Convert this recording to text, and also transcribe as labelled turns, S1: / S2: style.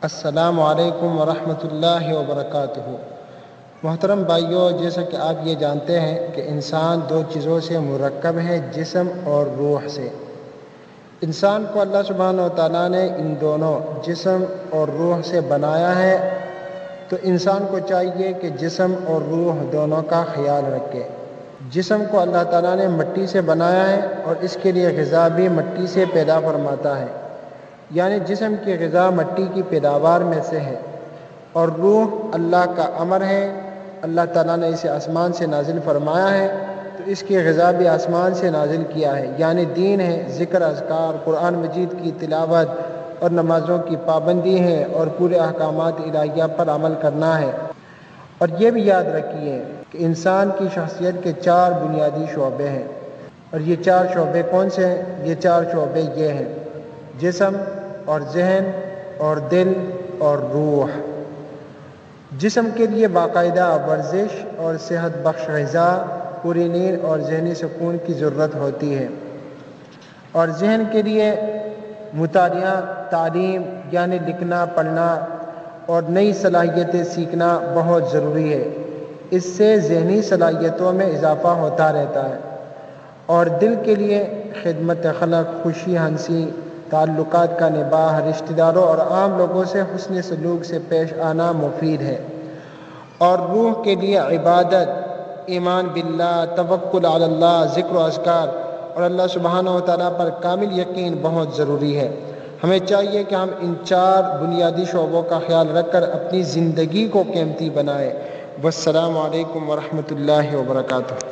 S1: السلام علیکم ورحمۃ اللہ وبرکاتہ۔ محترم بھائیوں، جیسا کہ آپ یہ جانتے ہیں کہ انسان دو چیزوں سے مرکب ہے، جسم اور روح سے۔ انسان کو اللہ سبحانہ و تعالیٰ نے ان دونوں جسم اور روح سے بنایا ہے، تو انسان کو چاہیے کہ جسم اور روح دونوں کا خیال رکھے۔ جسم کو اللہ تعالیٰ نے مٹی سے بنایا ہے اور اس کے لیے غذا بھی مٹی سے پیدا فرماتا ہے، یعنی جسم کی غذا مٹی کی پیداوار میں سے ہے، اور روح اللہ کا امر ہے۔ اللہ تعالیٰ نے اسے آسمان سے نازل فرمایا ہے، تو اس کی غذا بھی آسمان سے نازل کیا ہے، یعنی دین ہے، ذکر اذکار، قرآن مجید کی تلاوت اور نمازوں کی پابندی ہے، اور پورے احکامات الہیہ پر عمل کرنا ہے۔ اور یہ بھی یاد رکھیے کہ انسان کی شخصیت کے 4 بنیادی شعبے ہیں، اور یہ 4 شعبے کون سے ہیں؟ یہ 4 شعبے یہ ہیں: جسم اور ذہن اور دل اور روح۔ جسم کے لیے باقاعدہ ورزش اور صحت بخش غذا، پوری نیند اور ذہنی سکون کی ضرورت ہوتی ہے، اور ذہن کے لیے مطالعہ، تعلیم یعنی لکھنا، پڑھنا اور نئی صلاحیتیں سیکھنا بہت ضروری ہے۔ اس سے ذہنی صلاحیتوں میں اضافہ ہوتا رہتا ہے، اور دل کے لیے خدمت خلق، خوشی ہنسی، تعلقات کا نباہ، رشتہ داروں اور عام لوگوں سے حسن سلوک سے پیش آنا مفید ہے، اور روح کے لیے عبادت، ایمان باللہ، توکل علی اللہ، ذکر و اذکار اور اللہ سبحانہ و تعالیٰ پر کامل یقین بہت ضروری ہے۔ ہمیں چاہیے کہ ہم ان 4 بنیادی شعبوں کا خیال رکھ کر اپنی زندگی کو قیمتی بنائیں۔ والسلام علیکم ورحمۃ اللہ وبرکاتہ۔